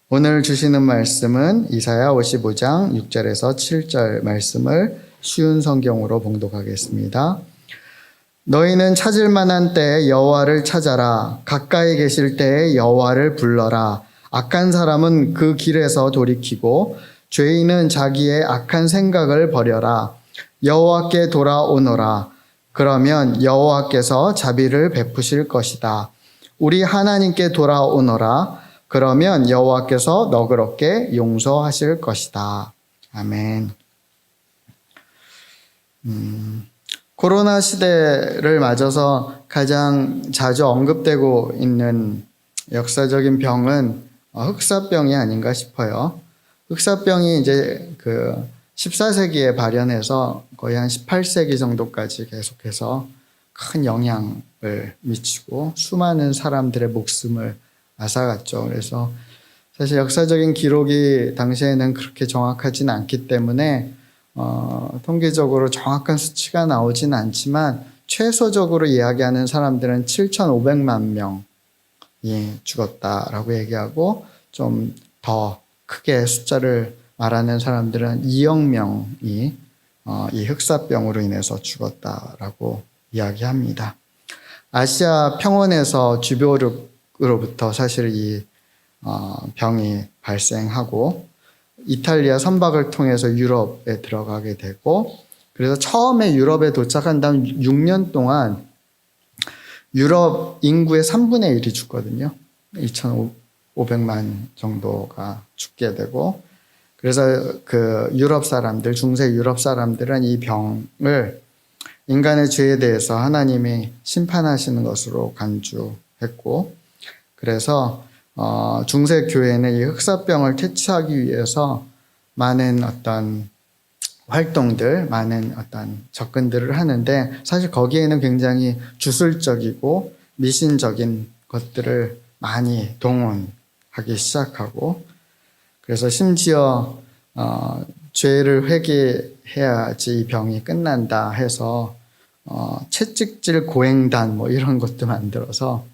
오늘 주시는 말씀은 이사야 55장 6절에서 7절 말씀을 쉬운 성경으로 봉독하겠습니다. 너희는 찾을 만한 때에 여호와를 찾아라. 가까이 계실 때에 여호와를 불러라. 악한 사람은 그 길에서 돌이키고 죄인은 자기의 악한 생각을 버려라. 여호와께 돌아오너라. 그러면 여호와께서 자비를 베푸실 것이다. 우리 하나님께 돌아오너라. 그러면 여호와께서 너그럽게 용서하실 것이다. 아멘. 코로나 시대를 맞아서 가장 자주 언급되고 있는 역사적인 병은 흑사병이 아닌가 싶어요. 흑사병이 이제 14세기에 발현해서 거의 한 18세기 정도까지 계속해서 큰 영향을 미치고 수많은 사람들의 목숨을 앗아갔죠. 그래서 사실 역사적인 기록이 당시에는 그렇게 정확하진 않기 때문에 통계적으로 정확한 수치가 나오진 않지만 최소적으로 이야기하는 사람들은 7,500만 명이 죽었다라고 얘기하고 좀 더 크게 숫자를 말하는 사람들은 2억 명이 이 흑사병으로 인해서 죽었다라고 이야기합니다. 아시아 평원에서 쥐벼룩으로부터 사실 이 병이 발생하고 이탈리아 선박을 통해서 유럽에 들어가게 되고, 그래서 처음에 유럽에 도착한 다음 6년 동안 유럽 인구의 3분의 1이 죽거든요. 2,500만 정도가 죽게 되고, 그래서 그 유럽 사람들, 중세 유럽 사람들은 이 병을 인간의 죄에 대해서 하나님이 심판하시는 것으로 간주했고, 그래서 중세 교회는 이 흑사병을 퇴치하기 위해서 많은 어떤 활동들, 많은 어떤 접근들을 하는데, 사실 거기에는 굉장히 주술적이고 미신적인 것들을 많이 동원하기 시작하고, 그래서 심지어 죄를 회개해야지 이 병이 끝난다 해서 채찍질 고행단 뭐 이런 것도 만들어서,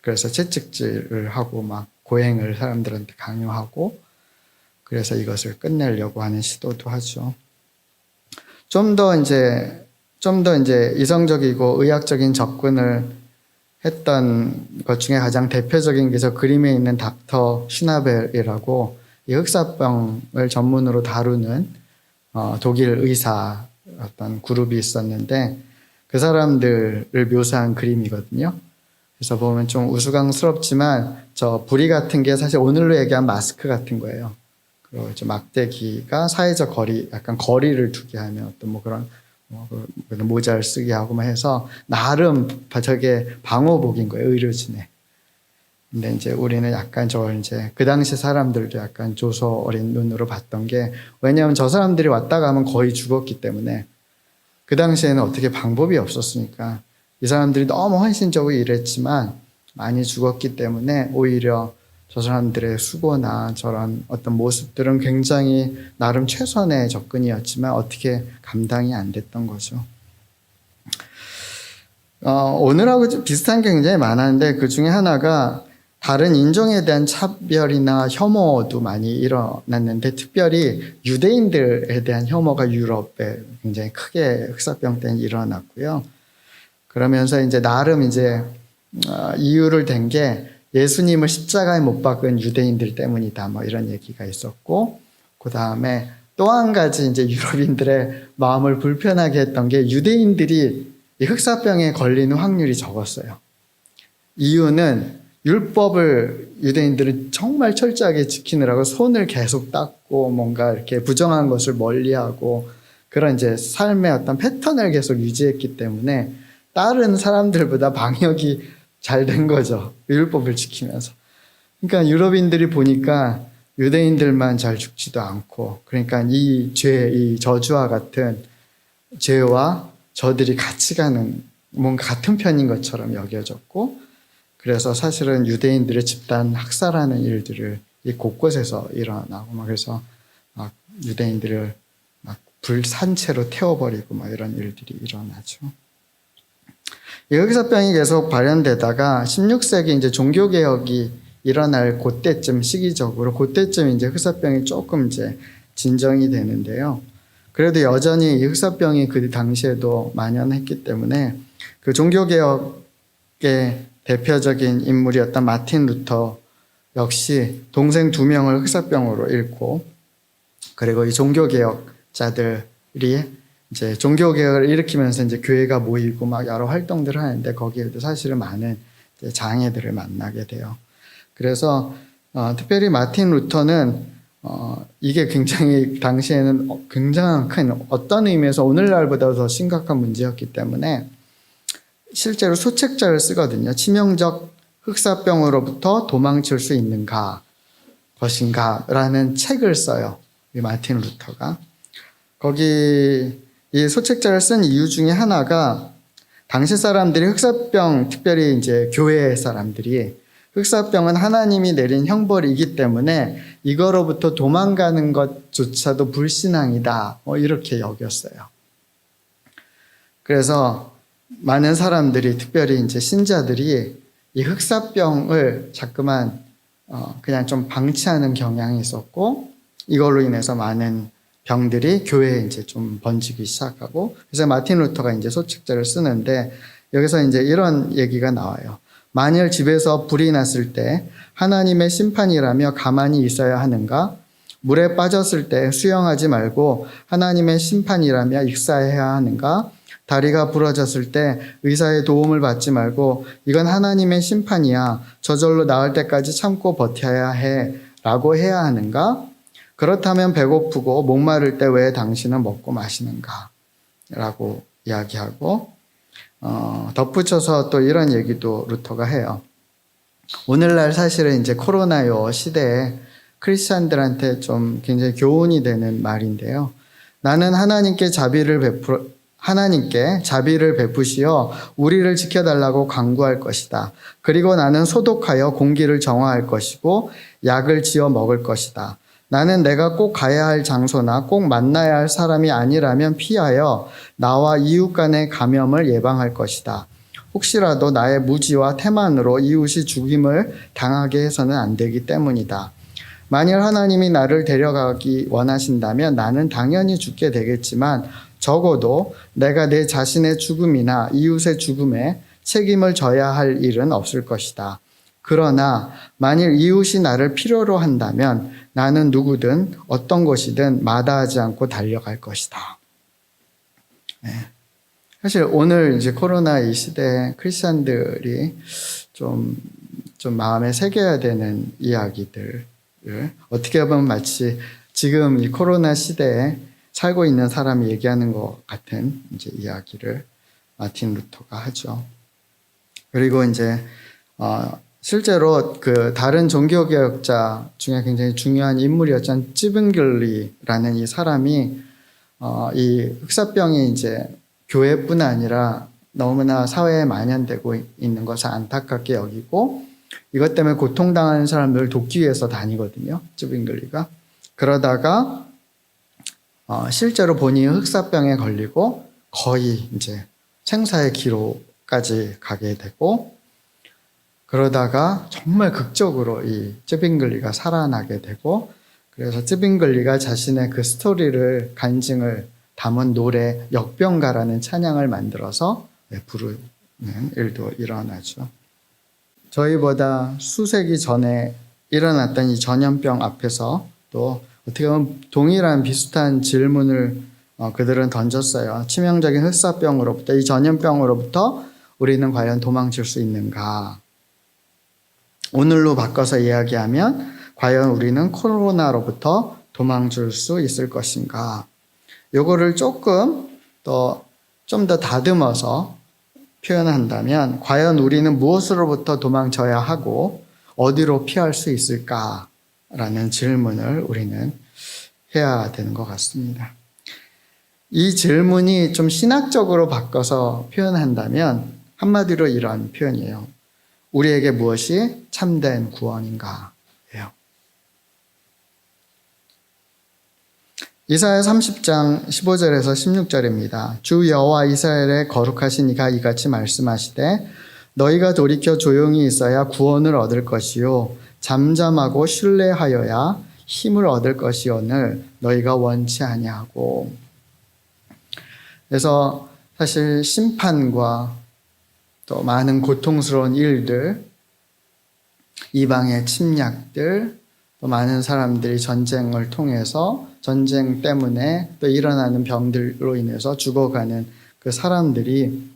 그래서 채찍질을 하고 막 고행을 사람들한테 강요하고, 그래서 이것을 끝내려고 하는 시도도 하죠. 좀 더 이제 이성적이고 의학적인 접근을 했던 것 중에 가장 대표적인 게 저 그림에 있는 닥터 슈나벨이라고 이 흑사병을 전문으로 다루는 독일 의사 어떤 그룹이 있었는데, 그 사람들을 묘사한 그림이거든요. 그래서 보면 좀 우스꽝스럽지만 저 부리 같은 게 사실 오늘로 얘기한 마스크 같은 거예요. 그리고 저 막대기가 사회적 거리, 약간 거리를 두게 하면 어떤 뭐 그런 모자를 쓰게 하고 막 해서 나름 저게 방호복인 거예요, 의료진의. 근데 이제 우리는 약간 저걸 이제 그 당시 사람들도 약간 조소 어린 눈으로 봤던 게, 왜냐하면 저 사람들이 왔다 가면 거의 죽었기 때문에 그 당시에는 어떻게 방법이 없었으니까 이 사람들이 너무 헌신적으로 일했지만 많이 죽었기 때문에 오히려 저 사람들의 수고나 저런 어떤 모습들은 굉장히 나름 최선의 접근이었지만 어떻게 감당이 안 됐던 거죠. 오늘하고 좀 비슷한 게 굉장히 많았는데, 그 중에 하나가 다른 인종에 대한 차별이나 혐오도 많이 일어났는데, 특별히 유대인들에 대한 혐오가 유럽에 굉장히 크게 흑사병 때는 일어났고요. 그러면서 이제 나름 이제 이유를 댄 게 예수님을 십자가에 못 박은 유대인들 때문이다, 뭐 이런 얘기가 있었고, 그 다음에 또 한 가지 이제 유럽인들의 마음을 불편하게 했던 게 유대인들이 이 흑사병에 걸리는 확률이 적었어요. 이유는 율법을 유대인들은 정말 철저하게 지키느라고 손을 계속 닦고 뭔가 이렇게 부정한 것을 멀리하고 그런 이제 삶의 어떤 패턴을 계속 유지했기 때문에 다른 사람들보다 방역이 잘 된 거죠. 율법을 지키면서. 그러니까 유럽인들이 보니까 유대인들만 잘 죽지도 않고, 그러니까 이 죄, 이 저주와 같은 죄와 저들이 같이 가는 뭔가 같은 편인 것처럼 여겨졌고, 그래서 사실은 유대인들의 집단 학살하는 일들을 이 곳곳에서 일어나고 막, 그래서 막 유대인들을 막 불산채로 태워버리고 막 이런 일들이 일어나죠. 이 흑사병이 계속 발현되다가 16세기 이제 종교개혁이 일어날 그때쯤 시기적으로 그때쯤 이제 흑사병이 조금 이제 진정이 되는데요. 그래도 여전히 이 흑사병이 그 당시에도 만연했기 때문에 그 종교개혁의 대표적인 인물이었던 마틴 루터 역시 동생 2명을 흑사병으로 잃고, 그리고 이 종교개혁자들이 이제 종교개혁을 일으키면서 이제 교회가 모이고 막 여러 활동들을 하는데 거기에도 사실은 많은 이제 장애들을 만나게 돼요. 그래서 특별히 마틴 루터는 이게 굉장히 당시에는 굉장히 큰 어떤 의미에서 오늘날보다 더 심각한 문제였기 때문에 실제로 소책자를 쓰거든요. 치명적 흑사병으로부터 도망칠 수 있는가 것인가 라는 책을 써요. 이 마틴 루터가. 거기 이 소책자를 쓴 이유 중에 하나가 당시 사람들이 흑사병, 특별히 이제 교회 사람들이 흑사병은 하나님이 내린 형벌이기 때문에 이거로부터 도망가는 것조차도 불신앙이다. 이렇게 여겼어요. 그래서 많은 사람들이, 특별히 이제 신자들이 이 흑사병을 자꾸만 그냥 좀 방치하는 경향이 있었고, 이걸로 인해서 많은 병들이 교회에 이제 좀 번지기 시작하고, 그래서 마틴 루터가 이제 소책자를 쓰는데 여기서 이제 이런 얘기가 나와요. 만일 집에서 불이 났을 때 하나님의 심판이라며 가만히 있어야 하는가? 물에 빠졌을 때 수영하지 말고 하나님의 심판이라며 익사해야 하는가? 다리가 부러졌을 때 의사의 도움을 받지 말고 이건 하나님의 심판이야. 저절로 나을 때까지 참고 버텨야 해. 라고 해야 하는가? 그렇다면 배고프고 목마를 때 왜 당신은 먹고 마시는가? 라고 이야기하고, 덧붙여서 또 이런 얘기도 루터가 해요. 오늘날 사실은 이제 코로나 시대에 크리스찬들한테 좀 굉장히 교훈이 되는 말인데요. 나는 하나님께 자비를 베푸시어 우리를 지켜달라고 간구할 것이다. 그리고 나는 소독하여 공기를 정화할 것이고 약을 지어 먹을 것이다. 나는 내가 꼭 가야 할 장소나 꼭 만나야 할 사람이 아니라면 피하여 나와 이웃 간의 감염을 예방할 것이다. 혹시라도 나의 무지와 태만으로 이웃이 죽임을 당하게 해서는 안 되기 때문이다. 만일 하나님이 나를 데려가기 원하신다면 나는 당연히 죽게 되겠지만 적어도 내가 내 자신의 죽음이나 이웃의 죽음에 책임을 져야 할 일은 없을 것이다. 그러나 만일 이웃이 나를 필요로 한다면 나는 누구든 어떤 곳이든 마다하지 않고 달려갈 것이다. 네. 사실 오늘 이제 코로나 이 시대에 크리스천들이 좀 마음에 새겨야 되는 이야기들을 어떻게 보면 마치 지금 이 코로나 시대에 살고 있는 사람이 얘기하는 것 같은 이제 이야기를 마틴 루터가 하죠. 그리고 이제 실제로 그 다른 종교개혁자 중에 굉장히 중요한 인물이었던 찌븐글리라는 이 사람이 이 흑사병이 이제 교회뿐 아니라 너무나 사회에 만연되고 있는 것을 안타깝게 여기고 이것 때문에 고통당하는 사람들을 돕기 위해서 다니거든요. 찌븐글리가. 그러다가 실제로 본인이 흑사병에 걸리고 거의 이제 생사의 기로까지 가게 되고, 그러다가 정말 극적으로 이 찌빙글리가 살아나게 되고, 그래서 찌빙글리가 자신의 그 스토리를 간증을 담은 노래 역병가라는 찬양을 만들어서 부르는 일도 일어나죠. 저희보다 수세기 전에 일어났던 이 전염병 앞에서 또 어떻게 보면 동일한 비슷한 질문을 그들은 던졌어요. 치명적인 흑사병으로부터, 이 전염병으로부터 우리는 과연 도망칠 수 있는가? 오늘로 바꿔서 이야기하면 과연 우리는 코로나로부터 도망칠 수 있을 것인가? 요거를 조금 좀 더 다듬어서 표현한다면 과연 우리는 무엇으로부터 도망쳐야 하고 어디로 피할 수 있을까라는 질문을 우리는 해야 되는 것 같습니다. 이 질문이 좀 신학적으로 바꿔서 표현한다면 한마디로 이런 표현이에요. 우리에게 무엇이 참된 구원인가? 예요. 이사야 30장 15절에서 16절입니다. 주 여호와 이스라엘의 거룩하신 이가 이같이 말씀하시되 너희가 돌이켜 조용히 있어야 구원을 얻을 것이요 잠잠하고 신뢰하여야 힘을 얻을 것이오늘 너희가 원치 아니하고. 그래서 사실 심판과 또 많은 고통스러운 일들, 이방의 침략들, 또 많은 사람들이 전쟁을 통해서 전쟁 때문에 또 일어나는 병들로 인해서 죽어가는 그 사람들이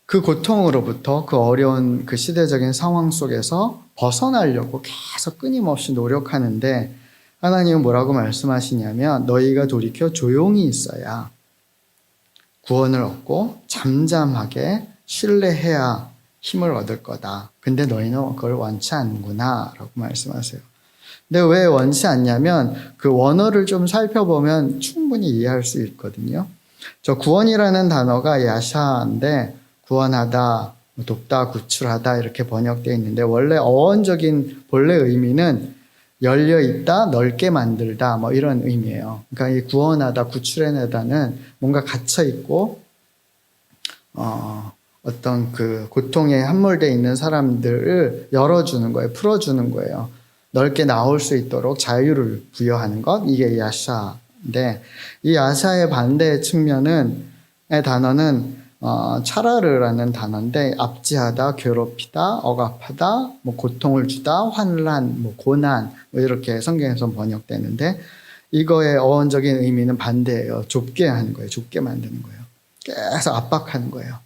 그 고통으로부터 그 어려운 그 시대적인 상황 속에서 벗어나려고 계속 끊임없이 노력하는데 하나님은 뭐라고 말씀하시냐면 너희가 돌이켜 조용히 있어야 구원을 얻고 잠잠하게 신뢰해야 힘을 얻을 거다. 근데 너희는 그걸 원치 않는구나 라고 말씀하세요. 근데 왜 원치 않냐면 그 원어를 좀 살펴보면 충분히 이해할 수 있거든요. 저 구원이라는 단어가 야샤인데 구원하다, 돕다, 구출하다 이렇게 번역되어 있는데 원래 어원적인 본래 의미는 열려있다, 넓게 만들다 뭐 이런 의미예요. 그러니까 이 구원하다, 구출해내다는 뭔가 갇혀있고 어떤 그 고통에 함몰되어 있는 사람들을 열어주는 거예요. 풀어주는 거예요. 넓게 나올 수 있도록 자유를 부여하는 것, 이게 야샤인데 이 야샤의 반대 측면은 단어는 차라르라는 단어인데 압제하다, 괴롭히다, 억압하다, 뭐 고통을 주다, 환란, 뭐 고난 뭐 이렇게 성경에서 번역되는데 이거의 어원적인 의미는 반대예요. 좁게 하는 거예요. 좁게 만드는 거예요. 계속 압박하는 거예요.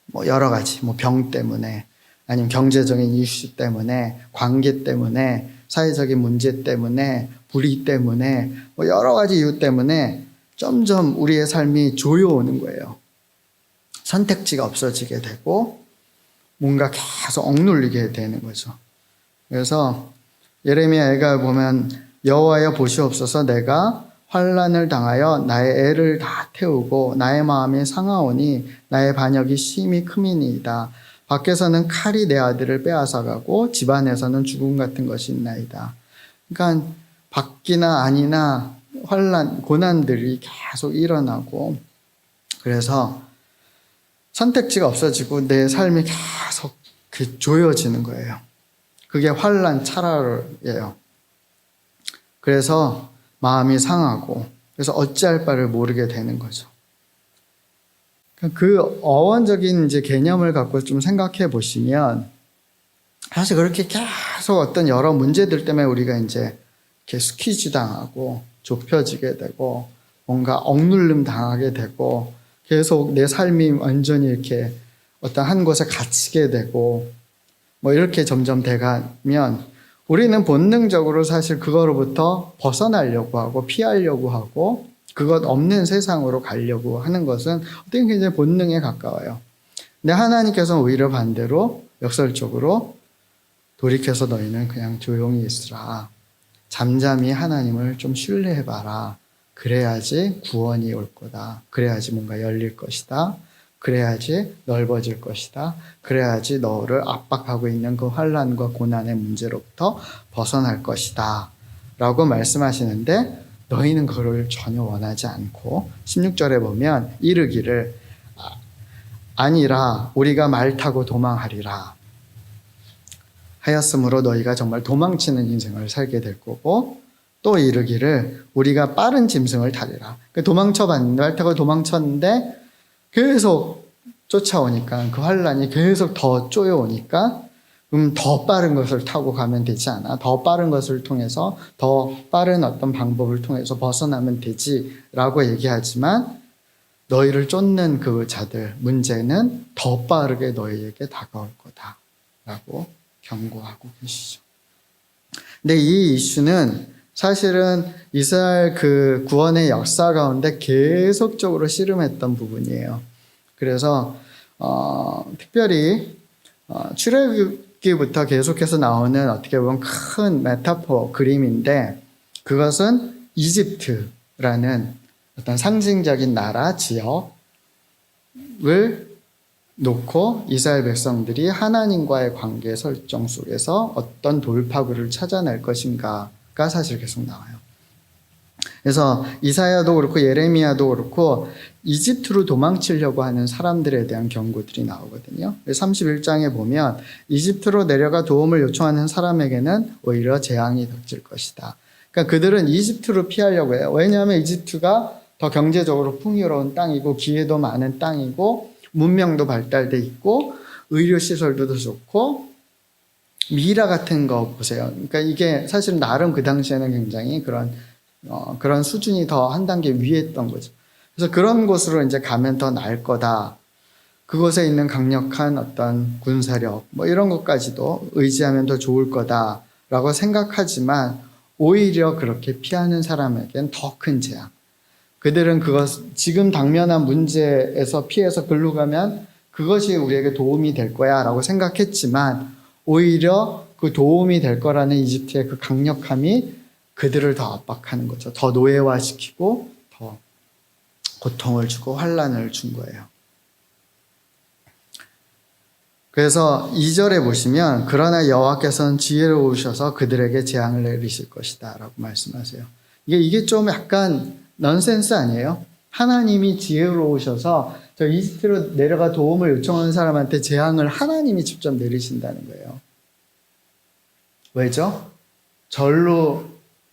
뭐 여러 가지, 뭐 병 때문에 아니면 경제적인 이슈 때문에, 관계 때문에, 사회적인 문제 때문에, 불의 때문에, 뭐 여러 가지 이유 때문에 점점 우리의 삶이 조여오는 거예요. 선택지가 없어지게 되고 뭔가 계속 억눌리게 되는 거죠. 그래서 예레미야에 보면 여호와여 보시옵소서 내가 환난을 당하여 나의 애를 다 태우고 나의 마음이 상하오니 나의 반역이 심히 크미니이다. 밖에서는 칼이 내 아들을 빼앗아가고 집안에서는 죽음 같은 것이 있나이다. 그러니까 밖이나 안이나 환난, 고난들이 계속 일어나고 그래서 선택지가 없어지고 내 삶이 계속 조여지는 거예요. 그게 환난 차라르예요. 그래서 마음이 상하고 그래서 어찌할 바를 모르게 되는 거죠. 그 어원적인 이제 개념을 갖고 좀 생각해 보시면 사실 그렇게 계속 어떤 여러 문제들 때문에 우리가 이제 이렇게 스퀴즈 당하고 좁혀지게 되고 뭔가 억눌림 당하게 되고 계속 내 삶이 완전히 이렇게 어떤 한 곳에 갇히게 되고 뭐 이렇게 점점 돼가면 우리는 본능적으로 사실 그거로부터 벗어나려고 하고 피하려고 하고 그것 없는 세상으로 가려고 하는 것은 어떻게 굉장히 본능에 가까워요. 근데 하나님께서는 오히려 반대로 역설적으로 돌이켜서 너희는 그냥 조용히 있으라. 잠잠히 하나님을 좀 신뢰해봐라. 그래야지 구원이 올 거다. 그래야지 뭔가 열릴 것이다. 그래야지 넓어질 것이다. 그래야지 너를 압박하고 있는 그 환난과 고난의 문제로부터 벗어날 것이다. 라고 말씀하시는데 너희는 그걸 전혀 원하지 않고 16절에 보면 이르기를 아니라 우리가 말 타고 도망하리라 하였으므로 너희가 정말 도망치는 인생을 살게 될 거고 또 이르기를 우리가 빠른 짐승을 타리라. 도망쳐봤는데 말 타고 도망쳤는데 계속 쫓아오니까 그 환란이 계속 더 쪼여오니까 더 빠른 것을 타고 가면 되지 않아? 더 빠른 것을 통해서 더 빠른 어떤 방법을 통해서 벗어나면 되지라고 얘기하지만 너희를 쫓는 그 자들 문제는 더 빠르게 너희에게 다가올 거다라고 경고하고 계시죠. 근데 이 이슈는 사실은 이스라엘 그 구원의 역사 가운데 계속적으로 씨름했던 부분이에요. 그래서 특별히 출애굽기부터 계속해서 나오는 어떻게 보면 큰 메타포 그림인데 그것은 이집트라는 어떤 상징적인 나라 지역을 놓고 이스라엘 백성들이 하나님과의 관계 설정 속에서 어떤 돌파구를 찾아낼 것인가가 사실 계속 나와요. 그래서 이사야도 그렇고 예레미야도 그렇고 이집트로 도망치려고 하는 사람들에 대한 경고들이 나오거든요. 31장에 보면 이집트로 내려가 도움을 요청하는 사람에게는 오히려 재앙이 닥칠 것이다. 그러니까 그들은 이집트로 피하려고 해요. 왜냐하면 이집트가 더 경제적으로 풍요로운 땅이고 기회도 많은 땅이고 문명도 발달돼 있고 의료시설도 더 좋고 미라 같은 거 보세요. 그러니까 이게 사실 나름 그 당시에는 굉장히 그런 수준이 더 한 단계 위에 있던 거죠. 그래서 그런 곳으로 이제 가면 더 나을 거다. 그곳에 있는 강력한 어떤 군사력, 뭐 이런 것까지도 의지하면 더 좋을 거다라고 생각하지만 오히려 그렇게 피하는 사람에겐 더 큰 재앙. 그들은 지금 당면한 문제에서 피해서 글로 가면 그것이 우리에게 도움이 될 거야 라고 생각했지만 오히려 그 도움이 될 거라는 이집트의 그 강력함이 그들을 더 압박하는 거죠. 더 노예화시키고 더 고통을 주고 환난을 준 거예요. 그래서 2절에 보시면 그러나 여호와께서는 지혜로우셔서 그들에게 재앙을 내리실 것이다 라고 말씀하세요. 이게 좀 약간 넌센스 아니에요? 하나님이 지혜로우셔서 저 이집트로 내려가 도움을 요청하는 사람한테 재앙을 하나님이 직접 내리신다는 거예요. 왜죠? 절로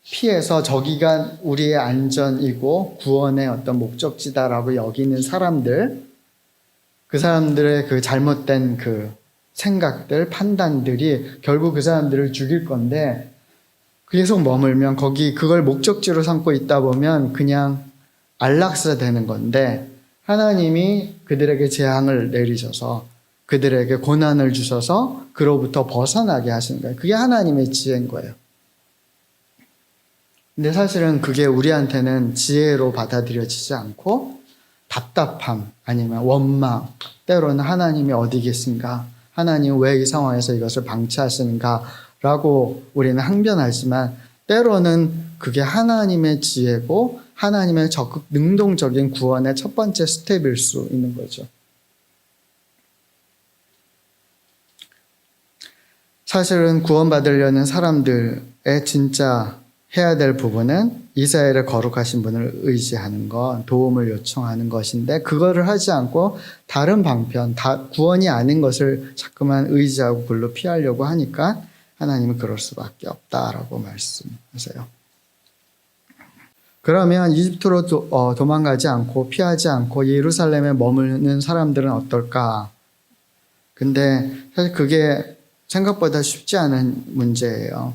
피해서 저기가 우리의 안전이고 구원의 어떤 목적지다라고 여기는 사람들, 그 사람들의 그 잘못된 그 생각들, 판단들이 결국 그 사람들을 죽일 건데 계속 머물면 그걸 목적지로 삼고 있다 보면 그냥 안락사 되는 건데 하나님이 그들에게 재앙을 내리셔서 그들에게 고난을 주셔서 그로부터 벗어나게 하시는 거예요. 그게 하나님의 지혜인 거예요. 근데 사실은 그게 우리한테는 지혜로 받아들여지지 않고 답답함 아니면 원망, 때로는 하나님이 어디 계신가? 하나님 왜 이 상황에서 이것을 방치하시는가? 라고 우리는 항변하지만 때로는 그게 하나님의 지혜고 하나님의 적극 능동적인 구원의 첫 번째 스텝일 수 있는 거죠. 사실은 구원받으려는 사람들의 진짜 해야 될 부분은 이스라엘의 거룩하신 분을 의지하는 것, 도움을 요청하는 것인데 그거를 하지 않고 다른 방편, 구원이 아닌 것을 자꾸만 의지하고 글로 피하려고 하니까 하나님은 그럴 수밖에 없다라고 말씀하세요. 그러면 이집트로 도망가지 않고 피하지 않고 예루살렘에 머무는 사람들은 어떨까? 근데 사실 그게 생각보다 쉽지 않은 문제예요.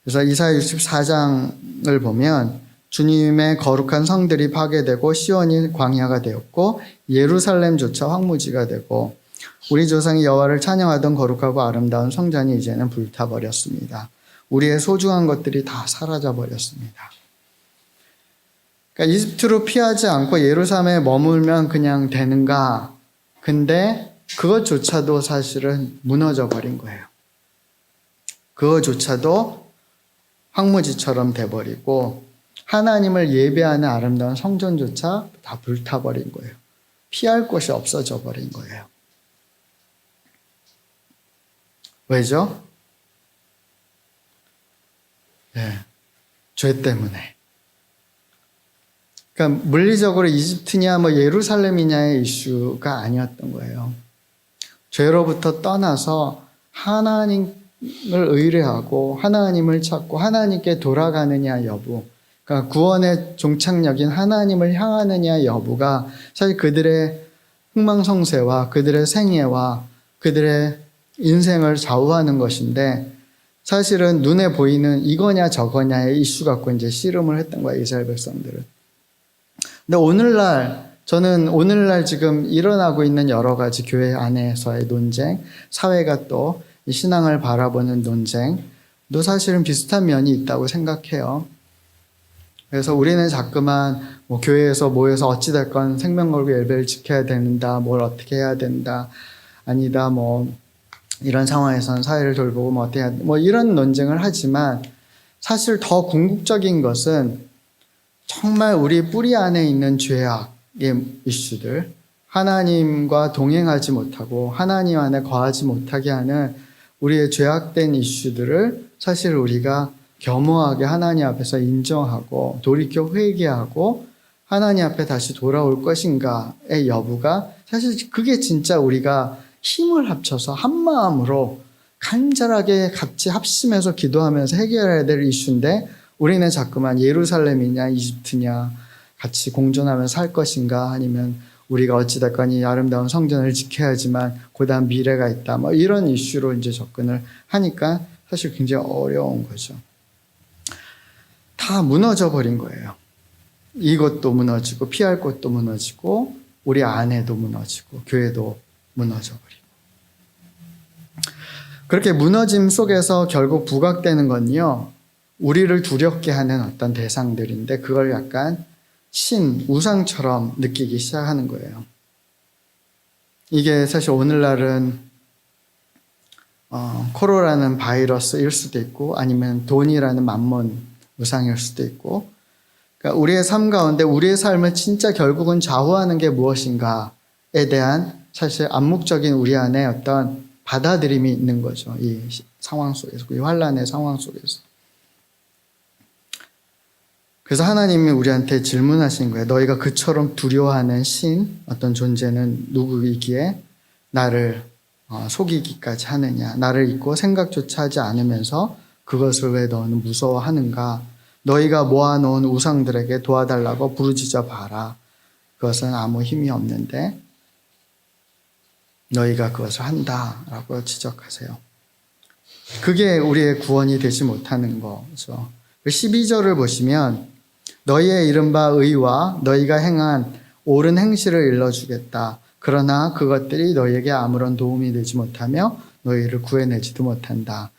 그래서 이사야 64장을 보면 주님의 거룩한 성들이 파괴되고 시온이 광야가 되었고 예루살렘조차 황무지가 되고 우리 조상이 여호와를 찬양하던 거룩하고 아름다운 성전이 이제는 불타버렸습니다. 우리의 소중한 것들이 다 사라져버렸습니다. 그러니까 이집트로 피하지 않고 예루살렘에 머물면 그냥 되는가? 근데 그것조차도 사실은 무너져 버린 거예요. 그것조차도 황무지처럼 돼버리고 하나님을 예배하는 아름다운 성전조차 다 불타버린 거예요. 피할 곳이 없어져 버린 거예요. 왜죠? 네, 죄 때문에. 그러니까 물리적으로 이집트냐 예루살렘이냐의 이슈가 아니었던 거예요. 죄로부터 떠나서 하나님을 의뢰하고 하나님을 찾고 하나님께 돌아가느냐 여부, 그러니까 구원의 종착역인 하나님을 향하느냐 여부가 사실 그들의 흥망성쇠와 그들의 생애와 그들의 인생을 좌우하는 것인데 사실은 눈에 보이는 이거냐 저거냐의 이슈 갖고 이제 씨름을 했던 거예요, 이스라엘 백성들은. 근데 저는 오늘날 지금 일어나고 있는 여러 가지 교회 안에서의 논쟁, 사회가 또 신앙을 바라보는 논쟁도 사실은 비슷한 면이 있다고 생각해요. 그래서 우리는 자꾸만 교회에서 모여서 어찌됐건 생명 걸고 예배를 지켜야 된다, 뭘 어떻게 해야 된다, 아니다, 이런 상황에서는 사회를 돌보고 어떻게 해야 된다, 이런 논쟁을 하지만 사실 더 궁극적인 것은 정말 우리 뿌리 안에 있는 죄악의 이슈들, 하나님과 동행하지 못하고 하나님 안에 거하지 못하게 하는 우리의 죄악된 이슈들을 사실 우리가 겸허하게 하나님 앞에서 인정하고 돌이켜 회개하고 하나님 앞에 다시 돌아올 것인가의 여부가 사실 그게 진짜 우리가 힘을 합쳐서 한 마음으로 간절하게 같이 합심해서 기도하면서 해결해야 될 이슈인데 우리는 자꾸만 예루살렘이냐 이집트냐 같이 공존하면서 살 것인가 아니면 우리가 어찌됐건 이 아름다운 성전을 지켜야지만 고단 미래가 있다 뭐 이런 이슈로 이제 접근을 하니까 사실 굉장히 어려운 거죠. 다 무너져 버린 거예요. 이것도 무너지고 피할 곳도 무너지고 우리 안에도 무너지고 교회도 무너져 버리고 그렇게 무너짐 속에서 결국 부각되는 건요. 우리를 두렵게 하는 어떤 대상들인데 그걸 약간 우상처럼 느끼기 시작하는 거예요. 이게 사실 오늘날은 코로나라는 바이러스일 수도 있고 아니면 돈이라는 만몬 우상일 수도 있고 그러니까 우리의 삶 가운데 우리의 삶을 진짜 결국은 좌우하는 게 무엇인가에 대한 사실 암묵적인 우리 안에 어떤 받아들임이 있는 거죠. 이 상황 속에서, 이 환란의 상황 속에서. 그래서 하나님이 우리한테 질문하신 거예요. 너희가 그처럼 두려워하는 어떤 존재는 누구이기에 나를 속이기까지 하느냐. 나를 잊고 생각조차 하지 않으면서 그것을 왜 너는 무서워하는가. 너희가 모아놓은 우상들에게 도와달라고 부르짖어 봐라. 그것은 아무 힘이 없는데 너희가 그것을 한다라고 지적하세요. 그게 우리의 구원이 되지 못하는 거죠. 12절을 보시면 너희의 이른바 의와 너희가 행한 옳은 행실을 일러주겠다. 그러나 그것들이 너희에게 아무런 도움이 되지 못하며 너희를 구해내지도 못한다.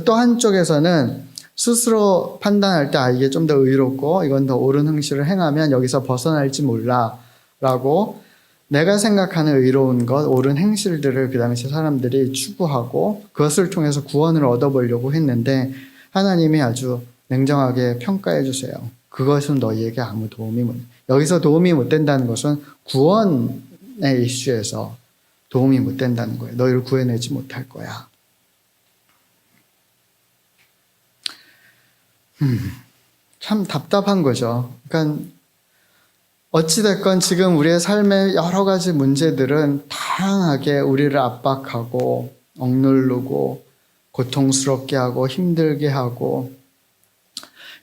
또 한쪽에서는 스스로 판단할 때 이게 좀 더 의롭고 이건 더 옳은 행실을 행하면 여기서 벗어날지 몰라 라고 내가 생각하는 의로운 것, 옳은 행실들을 그 당시 사람들이 추구하고 그것을 통해서 구원을 얻어보려고 했는데 하나님이 아주 냉정하게 평가해 주세요. 그것은 너희에게 아무 도움이 못 여기서 도움이 못 된다는 것은 구원의 이슈에서 도움이 못 된다는 거예요. 너희를 구해내지 못할 거야. 참 답답한 거죠. 그러니까 어찌됐건 지금 우리의 삶의 여러 가지 문제들은 다양하게 우리를 압박하고 억누르고 고통스럽게 하고 힘들게 하고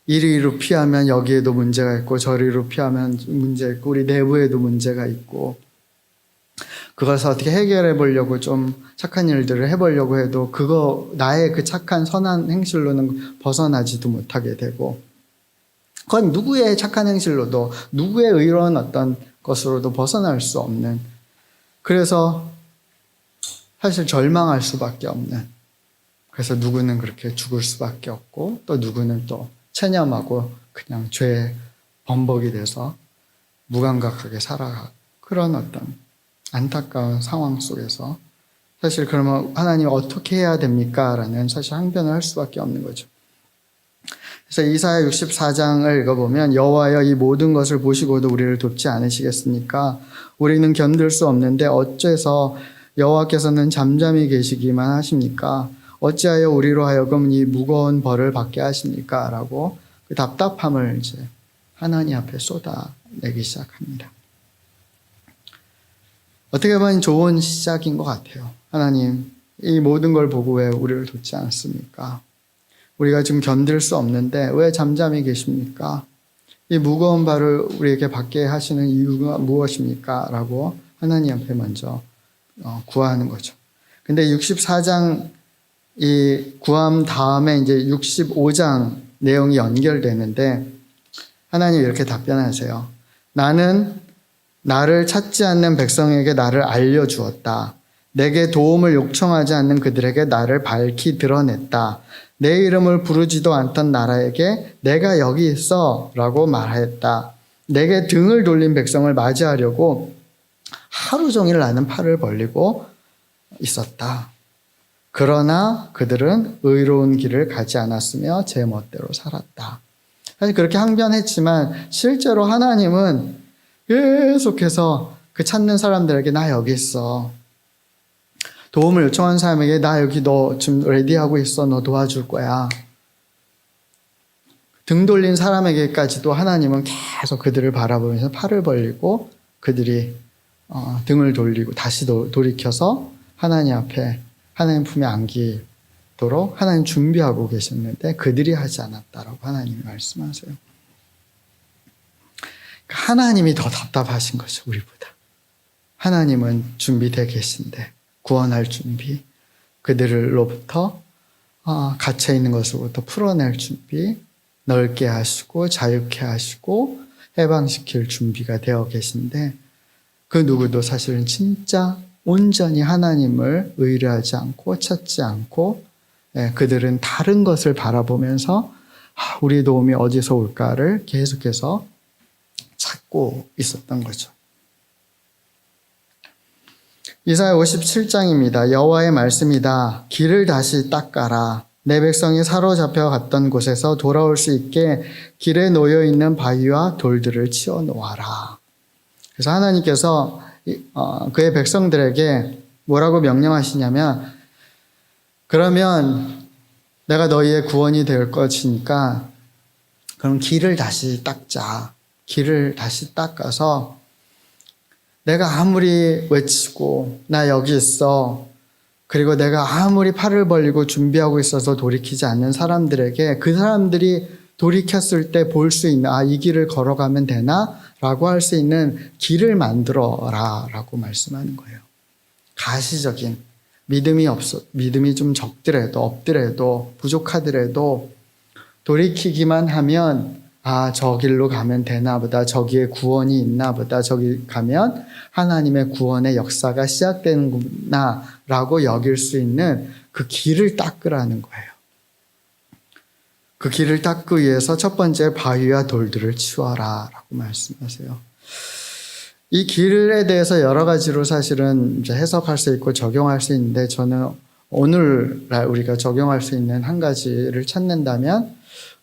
이리로 피하면 여기에도 문제가 있고 저리로 피하면 문제가 있고 우리 내부에도 문제가 있고 그것을 어떻게 해결해 보려고 좀 착한 일들을 해보려고 해도 나의 그 착한 선한 행실로는 벗어나지도 못하게 되고 그건 누구의 착한 행실로도 누구의 의로운 어떤 것으로도 벗어날 수 없는 그래서 사실 절망할 수밖에 없는 그래서 누구는 그렇게 죽을 수밖에 없고 또 누구는 또 체념하고 그냥 죄의 범벅이 돼서 무감각하게 살아가고 그런 어떤 안타까운 상황 속에서 사실 그러면 하나님 어떻게 해야 됩니까? 라는 사실 항변을 할 수밖에 없는 거죠. 그래서 이사야 64장을 읽어보면 여호와여 이 모든 것을 보시고도 우리를 돕지 않으시겠습니까? 우리는 견딜 수 없는데 어째서 여호와께서는 잠잠히 계시기만 하십니까? 어찌하여 우리로 하여금 이 무거운 벌을 받게 하십니까? 라고 그 답답함을 이제 하나님 앞에 쏟아내기 시작합니다. 어떻게 보면 좋은 시작인 것 같아요. 하나님, 이 모든 걸 보고 왜 우리를 돕지 않습니까? 우리가 지금 견딜 수 없는데 왜 잠잠히 계십니까? 이 무거운 발을 우리에게 받게 하시는 이유가 무엇입니까? 라고 하나님 앞에 먼저 구하는 거죠. 근데 64장 이 구함 다음에 이제 65장 내용이 연결되는데 하나님 이렇게 답변하세요. 나는 나를 찾지 않는 백성에게 나를 알려주었다. 내게 도움을 요청하지 않는 그들에게 나를 밝히 드러냈다. 내 이름을 부르지도 않던 나라에게 내가 여기 있어 라고 말했다. 내게 등을 돌린 백성을 맞이하려고 하루 종일 나는 팔을 벌리고 있었다. 그러나 그들은 의로운 길을 가지 않았으며 제 멋대로 살았다. 사실 그렇게 항변했지만 실제로 하나님은 계속해서 그 찾는 사람들에게 나 여기 있어. 도움을 요청한 사람에게 나 여기 너 지금 레디하고 있어. 너 도와줄 거야. 등 돌린 사람에게까지도 하나님은 계속 그들을 바라보면서 팔을 벌리고 그들이 등을 돌리고 다시 돌이켜서 하나님 앞에 하나님 품에 안기도록 하나님 준비하고 계셨는데 그들이 하지 않았다라고 하나님이 말씀하세요. 하나님이 더 답답하신 거죠, 우리보다. 하나님은 준비되어 계신데 구원할 준비, 그들로부터 갇혀 있는 것으로부터 풀어낼 준비, 넓게 하시고 자유케 하시고 해방시킬 준비가 되어 계신데 그 누구도 사실은 진짜 온전히 하나님을 의뢰하지 않고 찾지 않고 그들은 다른 것을 바라보면서 우리의 도움이 어디서 올까를 계속해서 찾고 있었던 거죠. 이사야 57장입니다. 여호와의 말씀이다. 길을 다시 닦아라. 내 백성이 사로잡혀 갔던 곳에서 돌아올 수 있게 길에 놓여 있는 바위와 돌들을 치워 놓아라. 그래서 하나님께서 그의 백성들에게 뭐라고 명령하시냐면, 그러면 내가 너희의 구원이 될 것이니까 그럼 길을 다시 닦자. 길을 다시 닦아서 내가 아무리 외치고 나 여기 있어, 그리고 내가 아무리 팔을 벌리고 준비하고 있어서 돌이키지 않는 사람들에게 그 사람들이 돌이켰을 때 볼 수 있는 이 길을 걸어가면 되나? 라고 할 수 있는 길을 만들어라 라고 말씀하는 거예요. 가시적인 믿음이 좀 적더라도 없더라도 부족하더라도 돌이키기만 하면 저 길로 가면 되나 보다, 저기에 구원이 있나 보다, 저기 가면 하나님의 구원의 역사가 시작되는구나 라고 여길 수 있는 그 길을 닦으라는 거예요. 그 길을 닦기 위해서 첫 번째 바위와 돌들을 치워라 라고 말씀하세요. 이 길에 대해서 여러 가지로 사실은 이제 해석할 수 있고 적용할 수 있는데 저는 오늘날 우리가 적용할 수 있는 한 가지를 찾는다면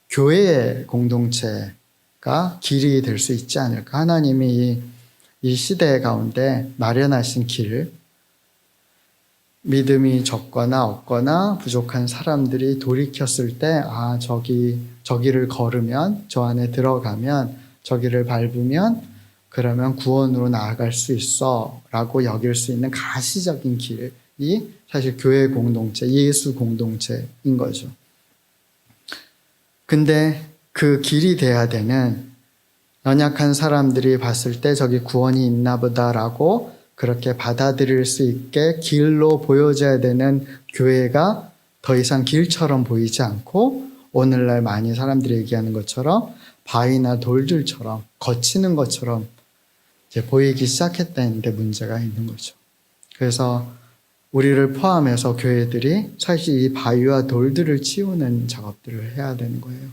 교회의 공동체가 길이 될 수 있지 않을까. 하나님이 이 시대 가운데 마련하신 길, 믿음이 적거나 없거나 부족한 사람들이 돌이켰을 때 저기를 걸으면, 저 안에 들어가면, 저기를 밟으면 그러면 구원으로 나아갈 수 있어 라고 여길 수 있는 가시적인 길이 사실 교회 공동체, 예수 공동체인 거죠. 근데 그 길이 돼야 되는, 연약한 사람들이 봤을 때 저기 구원이 있나 보다라고 그렇게 받아들일 수 있게 길로 보여져야 되는 교회가 더 이상 길처럼 보이지 않고 오늘날 많이 사람들이 얘기하는 것처럼 바위나 돌들처럼 거치는 것처럼 이제 보이기 시작했다는 데 문제가 있는 거죠. 그래서 우리를 포함해서 교회들이 사실 이 바위와 돌들을 치우는 작업들을 해야 되는 거예요.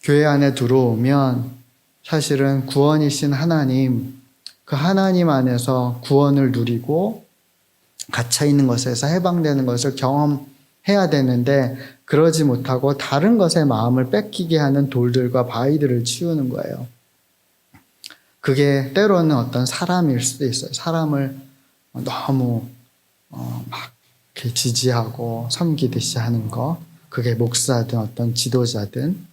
교회 안에 들어오면 사실은 구원이신 하나님, 그 하나님 안에서 구원을 누리고 갇혀있는 것에서 해방되는 것을 경험해야 되는데 그러지 못하고 다른 것에 마음을 뺏기게 하는 돌들과 바위들을 치우는 거예요. 그게 때로는 어떤 사람일 수도 있어요. 사람을 너무 막 이렇게 지지하고 섬기듯이 하는 거, 그게 목사든 어떤 지도자든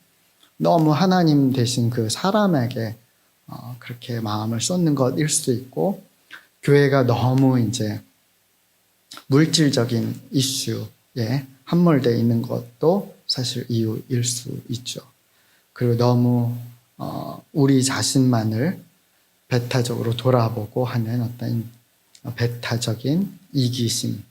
너무 하나님 대신 그 사람에게 그렇게 마음을 쏟는 것일 수도 있고, 교회가 너무 이제 물질적인 이슈에 함몰되어 있는 것도 사실 이유일 수 있죠. 그리고 너무 우리 자신만을 배타적으로 돌아보고 하는 어떤 배타적인 이기심,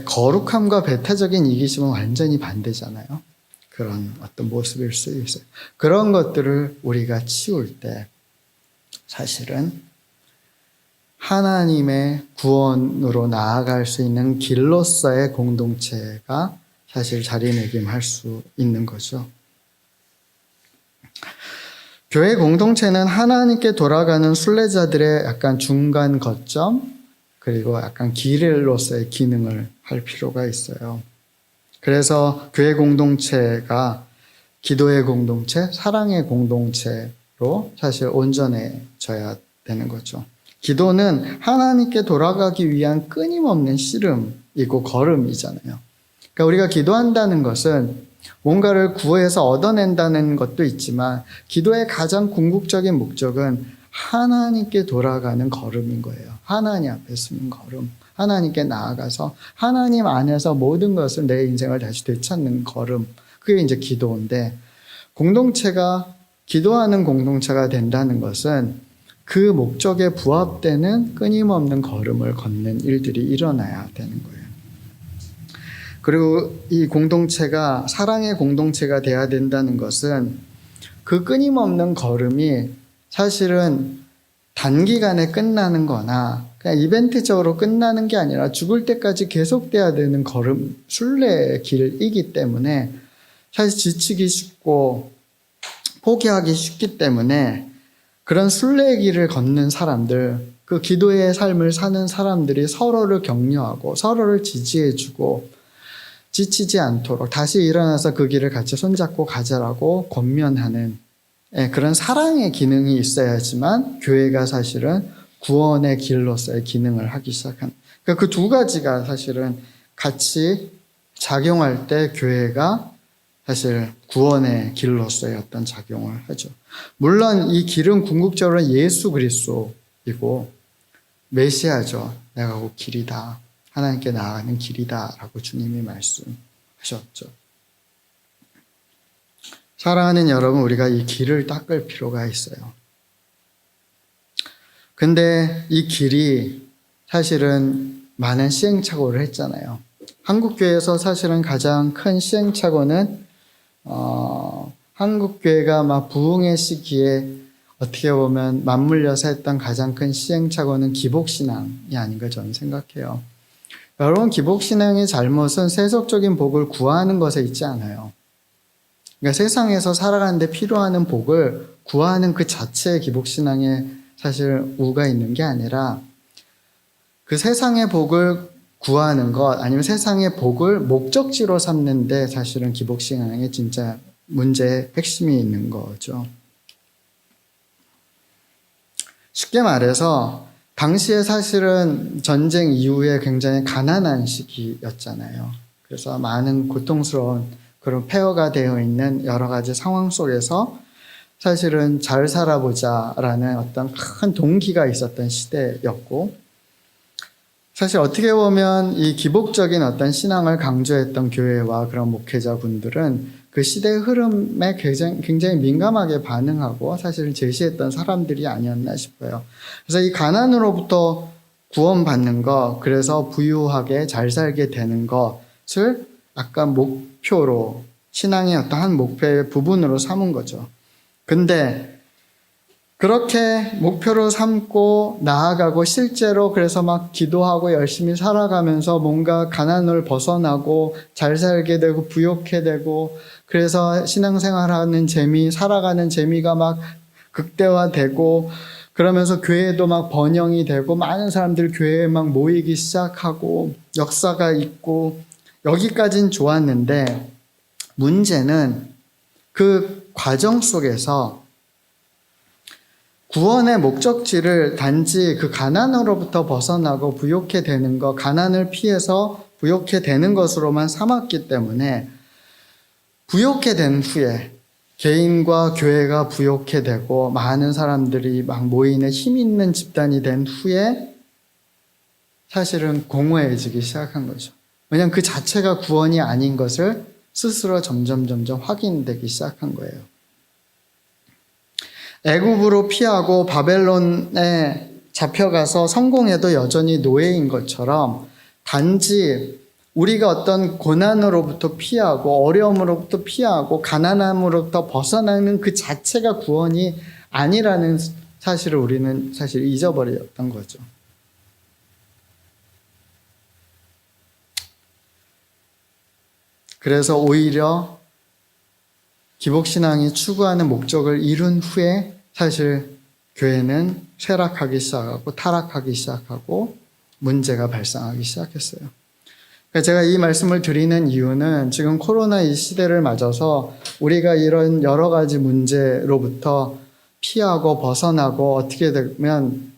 거룩함과 배타적인 이기심은 완전히 반대잖아요. 그런 어떤 모습일 수 있어요. 그런 것들을 우리가 치울 때 사실은 하나님의 구원으로 나아갈 수 있는 길로서의 공동체가 사실 자리매김할 수 있는 거죠. 교회 공동체는 하나님께 돌아가는 순례자들의 약간 중간 거점, 그리고 약간 길로서의 기능을 할 필요가 있어요. 그래서 교회 공동체가 기도의 공동체, 사랑의 공동체로 사실 온전해져야 되는 거죠. 기도는 하나님께 돌아가기 위한 끊임없는 씨름이고 걸음이잖아요. 그러니까 우리가 기도한다는 것은 뭔가를 구해서 얻어낸다는 것도 있지만 기도의 가장 궁극적인 목적은 하나님께 돌아가는 걸음인 거예요. 하나님 앞에 서는 걸음. 하나님께 나아가서 하나님 안에서 모든 것을 내 인생을 다시 되찾는 걸음. 그게 이제 기도인데 공동체가 기도하는 공동체가 된다는 것은 그 목적에 부합되는 끊임없는 걸음을 걷는 일들이 일어나야 되는 거예요. 그리고 이 공동체가 사랑의 공동체가 돼야 된다는 것은 그 끊임없는 걸음이 사실은 단기간에 끝나는 거나 그냥 이벤트적으로 끝나는 게 아니라 죽을 때까지 계속돼야 되는 걸음, 순례의 길이기 때문에 사실 지치기 쉽고 포기하기 쉽기 때문에 그런 순례의 길을 걷는 사람들, 그 기도의 삶을 사는 사람들이 서로를 격려하고 서로를 지지해주고 지치지 않도록 다시 일어나서 그 길을 같이 손잡고 가자라고 권면하는 그런 사랑의 기능이 있어야지만 교회가 사실은 구원의 길로서의 기능을 하기 시작한. 그러니까 그 두 가지가 사실은 같이 작용할 때 교회가 사실 구원의 길로서의 어떤 작용을 하죠. 물론 이 길은 궁극적으로 예수 그리스도이고 메시아죠. 내가 곧 길이다. 하나님께 나아가는 길이다라고 주님이 말씀하셨죠. 사랑하는 여러분, 우리가 이 길을 닦을 필요가 있어요. 근데 이 길이 사실은 많은 시행착오를 했잖아요. 한국교회에서 사실은 가장 큰 시행착오는 한국교회가 막 부흥의 시기에 어떻게 보면 맞물려서 했던 가장 큰 시행착오는 기복신앙이 아닌가 저는 생각해요. 여러분, 기복신앙의 잘못은 세속적인 복을 구하는 것에 있지 않아요. 그러니까 세상에서 살아가는데 필요한 복을 구하는 그 자체의 기복신앙에 사실 우가 있는 게 아니라 그 세상의 복을 구하는 것 아니면 세상의 복을 목적지로 삼는데 사실은 기복신앙의 진짜 문제의 핵심이 있는 거죠. 쉽게 말해서 당시에 사실은 전쟁 이후에 굉장히 가난한 시기였잖아요. 그래서 많은 고통스러운 그런 폐허가 되어 있는 여러 가지 상황 속에서 사실은 잘 살아보자라는 어떤 큰 동기가 있었던 시대였고 사실 어떻게 보면 이 기복적인 어떤 신앙을 강조했던 교회와 그런 목회자분들은 그 시대의 흐름에 굉장히 민감하게 반응하고 사실 제시했던 사람들이 아니었나 싶어요. 그래서 이 가난으로부터 구원받는 것, 그래서 부유하게 잘 살게 되는 것을 약간 목표로 신앙의 어떤 한 목표의 부분으로 삼은 거죠. 근데 그렇게 목표로 삼고 나아가고 실제로 그래서 막 기도하고 열심히 살아가면서 뭔가 가난을 벗어나고 잘 살게 되고 부욕해 되고 그래서 신앙생활하는 재미, 살아가는 재미가 막 극대화되고 그러면서 교회도 막 번영이 되고 많은 사람들 교회에 막 모이기 시작하고 역사가 있고 여기까진 좋았는데 문제는 그 과정 속에서 구원의 목적지를 단지 그 가난으로부터 벗어나고 부욕해 되는 것, 가난을 피해서 부욕해 되는 것으로만 삼았기 때문에 부욕해 된 후에 개인과 교회가 부욕해 되고 많은 사람들이 막 모이는 힘 있는 집단이 된 후에 사실은 공허해지기 시작한 거죠. 왜냐하면 그 자체가 구원이 아닌 것을 스스로 점점 확인되기 시작한 거예요. 애굽으로 피하고 바벨론에 잡혀가서 성공해도 여전히 노예인 것처럼 단지 우리가 어떤 고난으로부터 피하고 어려움으로부터 피하고 가난함으로부터 벗어나는 그 자체가 구원이 아니라는 사실을 우리는 사실 잊어버렸던 거죠. 그래서 오히려 기복신앙이 추구하는 목적을 이룬 후에 사실 교회는 쇠락하기 시작하고 타락하기 시작하고 문제가 발생하기 시작했어요. 제가 이 말씀을 드리는 이유는 지금 코로나 이 시대를 맞아서 우리가 이런 여러 가지 문제로부터 피하고 벗어나고 어떻게 되면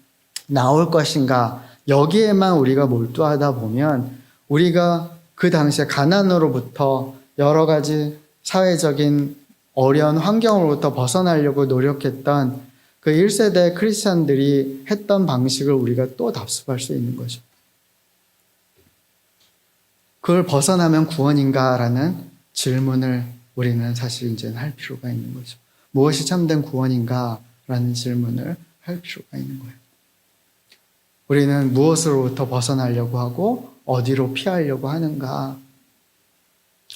나올 것인가 여기에만 우리가 몰두하다 보면 우리가 그 당시에 가난으로부터 여러 가지 사회적인 어려운 환경으로부터 벗어나려고 노력했던 그 1세대 크리스찬들이 했던 방식을 우리가 또 답습할 수 있는 거죠. 그걸 벗어나면 구원인가라는 질문을 우리는 사실 이제는 할 필요가 있는 거죠. 무엇이 참된 구원인가라는 질문을 할 필요가 있는 거예요. 우리는 무엇으로부터 벗어나려고 하고 어디로 피하려고 하는가?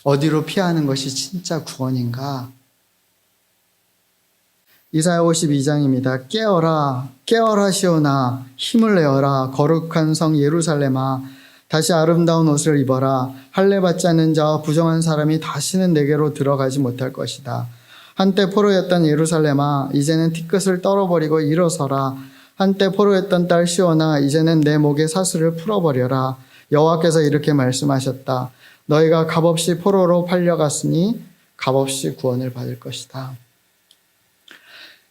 어디로 피하는 것이 진짜 구원인가? 이사야 52장입니다. 깨어라, 깨어라 시온아, 힘을 내어라, 거룩한 성 예루살렘아, 다시 아름다운 옷을 입어라. 할례 받지 않는 자와 부정한 사람이 다시는 내게로 들어가지 못할 것이다. 한때 포로였던 예루살렘아, 이제는 티끝을 떨어버리고 일어서라. 한때 포로였던 딸 시온아, 이제는 내 목의 사슬을 풀어버려라. 여호와께서 이렇게 말씀하셨다. 너희가 값없이 포로로 팔려갔으니 값없이 구원을 받을 것이다.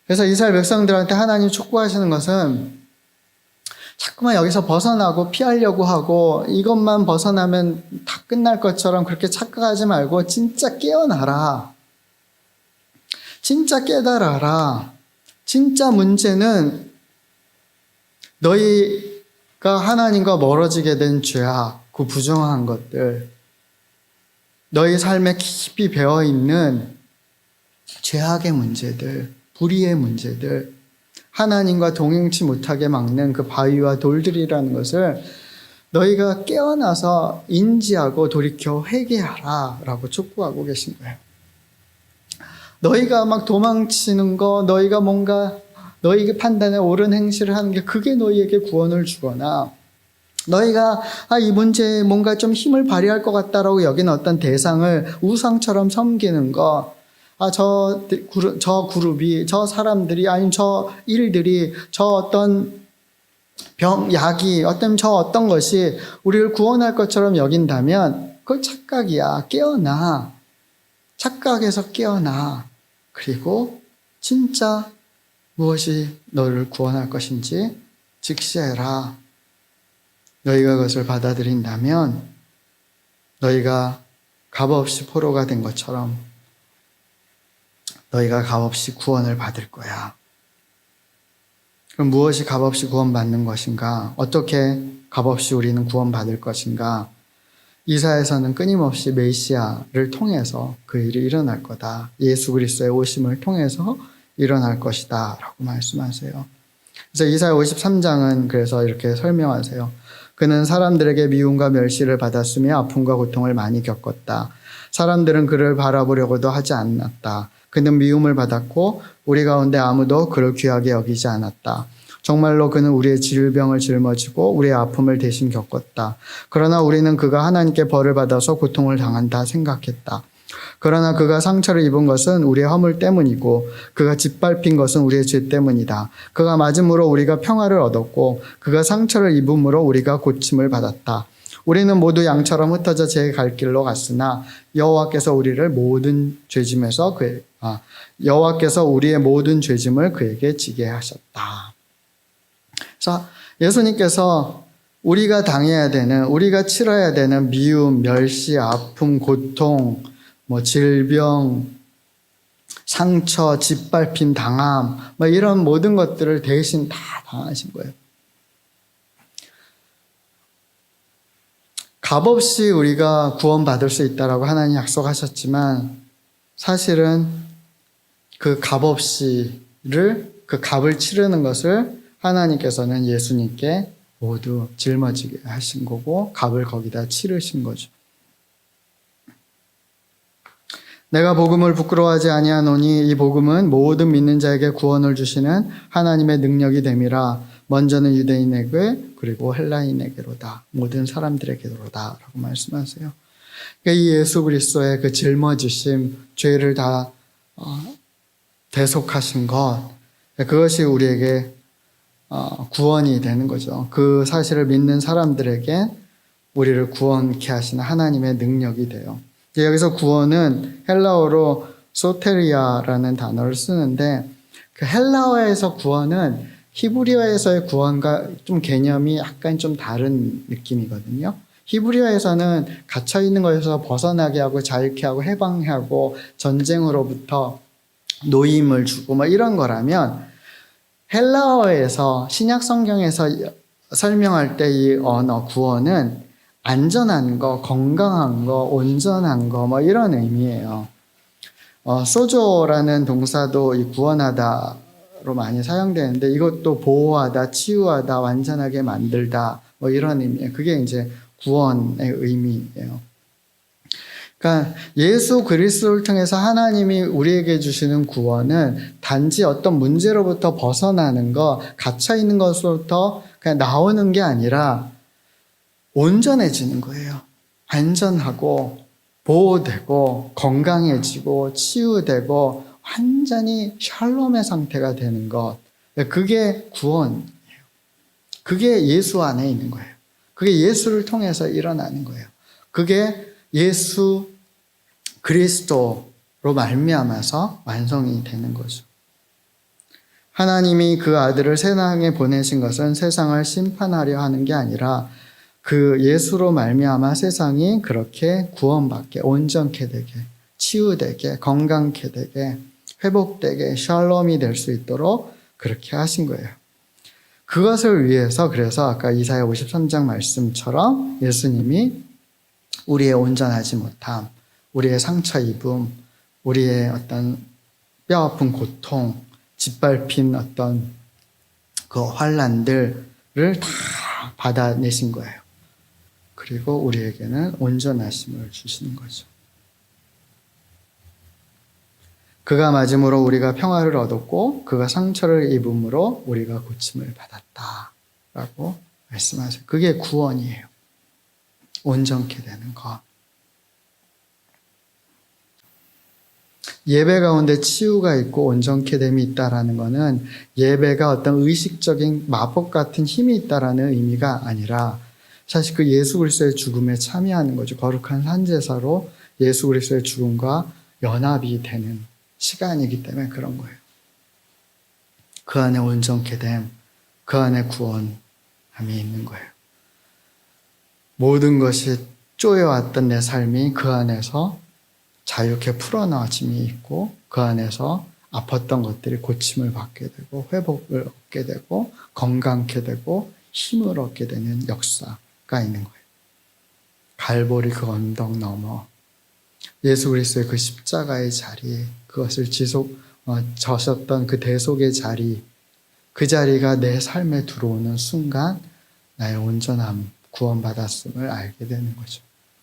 그래서 이스라엘 백성들한테 하나님 촉구하시는 것은 자꾸만 여기서 벗어나고 피하려고 하고 이것만 벗어나면 다 끝날 것처럼 그렇게 착각하지 말고 진짜 깨어나라. 진짜 깨달아라. 진짜 문제는 너희가 하나님과 멀어지게 된 죄악, 그 부정한 것들, 너희 삶에 깊이 배어있는 죄악의 문제들, 불의의 문제들, 하나님과 동행치 못하게 막는 그 바위와 돌들이라는 것을 너희가 깨어나서 인지하고 돌이켜 회개하라 라고 촉구하고 계신 거예요. 너희가 막 도망치는 거, 너희가 뭔가 너희의 판단에 옳은 행실을 하는 게 그게 너희에게 구원을 주거나 너희가 이 문제에 뭔가 좀 힘을 발휘할 것 같다라고 여기는 어떤 대상을 우상처럼 섬기는 거, 저 그룹이, 저 사람들이, 아니면 저 일들이, 저 어떤 약이, 어떤 것이 우리를 구원할 것처럼 여긴다면 그건 착각이야. 깨어나. 착각에서 깨어나. 그리고 진짜 무엇이 너를 구원할 것인지 직시해라. 너희가 그것을 받아들인다면 너희가 값없이 포로가 된 것처럼 너희가 값없이 구원을 받을 거야. 그럼 무엇이 값없이 구원받는 것인가? 어떻게 값없이 우리는 구원받을 것인가? 이사야에서는 끊임없이 메시아를 통해서 그 일이 일어날 거다. 예수 그리스도의 오심을 통해서 일어날 것이다 라고 말씀하세요. 그래서 이사야 53장은 그래서 이렇게 설명하세요. 그는 사람들에게 미움과 멸시를 받았으며 아픔과 고통을 많이 겪었다. 사람들은 그를 바라보려고도 하지 않았다. 그는 미움을 받았고 우리 가운데 아무도 그를 귀하게 여기지 않았다. 정말로 그는 우리의 질병을 짊어지고 우리의 아픔을 대신 겪었다. 그러나 우리는 그가 하나님께 벌을 받아서 고통을 당한다 생각했다. 그러나 그가 상처를 입은 것은 우리의 허물 때문이고 그가 짓밟힌 것은 우리의 죄 때문이다. 그가 맞음으로 우리가 평화를 얻었고 그가 상처를 입음으로 우리가 고침을 받았다. 우리는 모두 양처럼 흩어져 제 갈 길로 갔으나 여호와께서 우리의 모든 죄짐을 그에게 지게 하셨다. 그래서 예수님께서 우리가 당해야 되는, 우리가 치러야 되는 미움, 멸시, 아픔, 고통, 질병, 상처, 짓밟힘, 당함, 이런 모든 것들을 대신 다 당하신 거예요. 값없이 우리가 구원받을 수 있다라고 하나님 약속하셨지만 사실은 그 값없이를, 그 값을 치르는 것을 하나님께서는 예수님께 모두 짊어지게 하신 거고 값을 거기다 치르신 거죠. 내가 복음을 부끄러워하지 아니하노니 이 복음은 모든 믿는 자에게 구원을 주시는 하나님의 능력이 됨이라. 먼저는 유대인에게 그리고 헬라인에게로다. 모든 사람들에게로다 라고 말씀하세요. 그러니까 이 예수 그리스도의 그 짊어지심, 죄를 다 대속하신 것, 그것이 우리에게 구원이 되는 거죠. 그 사실을 믿는 사람들에게 우리를 구원케 하시는 하나님의 능력이 돼요. 여기서 구원은 헬라어로 소테리아라는 단어를 쓰는데 그 헬라어에서 구원은 히브리어에서의 구원과 좀 개념이 약간 좀 다른 느낌이거든요. 히브리어에서는 갇혀 있는 것에서 벗어나게 하고 자유케 하고 해방하고 전쟁으로부터 노임을 주고 뭐 이런 거라면, 헬라어에서 신약 성경에서 설명할 때 이 언어 구원은 안전한 거, 건강한 거, 온전한 거 뭐 이런 의미예요. 소조라는 동사도 이 구원하다로 많이 사용되는데, 이것도 보호하다, 치유하다, 완전하게 만들다 뭐 이런 의미예요. 그게 이제 구원의 의미예요. 그러니까 예수 그리스도를 통해서 하나님이 우리에게 주시는 구원은 단지 어떤 문제로부터 벗어나는 것, 갇혀 있는 것으로부터 그냥 나오는 게 아니라 온전해지는 거예요. 안전하고 보호되고 건강해지고 치유되고 완전히 샬롬의 상태가 되는 것. 그게 구원이에요. 그게 예수 안에 있는 거예요. 그게 예수를 통해서 일어나는 거예요. 그게 예수 그리스도로 말미암아서 완성이 되는 거죠. 하나님이 그 아들을 세상에 보내신 것은 세상을 심판하려 하는 게 아니라 그 예수로 말미암아 세상이 그렇게 구원받게, 온전케 되게, 치유되게, 건강케 되게, 회복되게, 샬롬이 될 수 있도록 그렇게 하신 거예요. 그것을 위해서 그래서 아까 이사야 53장 말씀처럼 예수님이 우리의 온전하지 못함, 우리의 상처 입음, 우리의 어떤 뼈아픈 고통, 짓밟힌 어떤 그 환난들을 다 받아내신 거예요. 그리고 우리에게는 온전하심을 주시는 거죠. 그가 맞음으로 우리가 평화를 얻었고 그가 상처를 입음으로 우리가 고침을 받았다라고 말씀하세요. 그게 구원이에요. 온전케 되는 것. 예배 가운데 치유가 있고 온전케 됨이 있다라는 것은 예배가 어떤 의식적인 마법 같은 힘이 있다라는 의미가 아니라 사실 그 예수 그리스도의 죽음에 참여하는 거죠. 거룩한 산제사로 예수 그리스도의 죽음과 연합이 되는 시간이기 때문에 그런 거예요. 그 안에 온전케 됨, 그 안에 구원함이 있는 거예요. 모든 것이 쪼여왔던 내 삶이 그 안에서 자유케 풀어나짐이 있고 그 안에서 아팠던 것들이 고침을 받게 되고 회복을 얻게 되고 건강케 되고 힘을 얻게 되는 역사가 있는 거예요. 갈보리 그 언덕 넘어 예수 그리스도의 그 십자가의 자리, 그것을 져셨던 그 대속의 자리, 그 자리가 내 삶에 들어오는 순간 나의 온전함, 구원받았음을 알게 되는 거죠.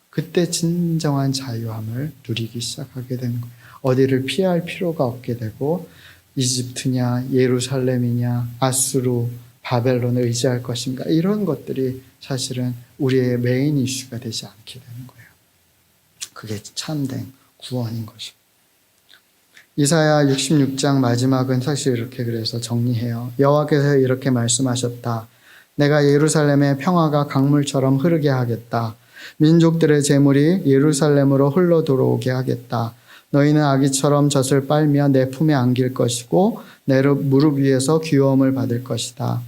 그때 진정한 자유함을 누리기 시작하게 되는 거예요. 어디를 피할 필요가 없게 되고 이집트냐 예루살렘이냐 아수르 바벨론을 의지할 것인가 이런 것들이 사실은 우리의 메인 이슈가 되지 않게 되는 거예요. 그게 참된 구원인 거죠. 이사야 66장 마지막은 사실 이렇게 그래서 정리해요. 여호와께서 이렇게 말씀하셨다. 내가 예루살렘의 평화가 강물처럼 흐르게 하겠다. 민족들의 재물이 예루살렘으로 흘러 들어오게 하겠다. 너희는 아기처럼 젖을 빨며 내 품에 안길 것이고 내 무릎 위에서 귀여움을 받을 것이다.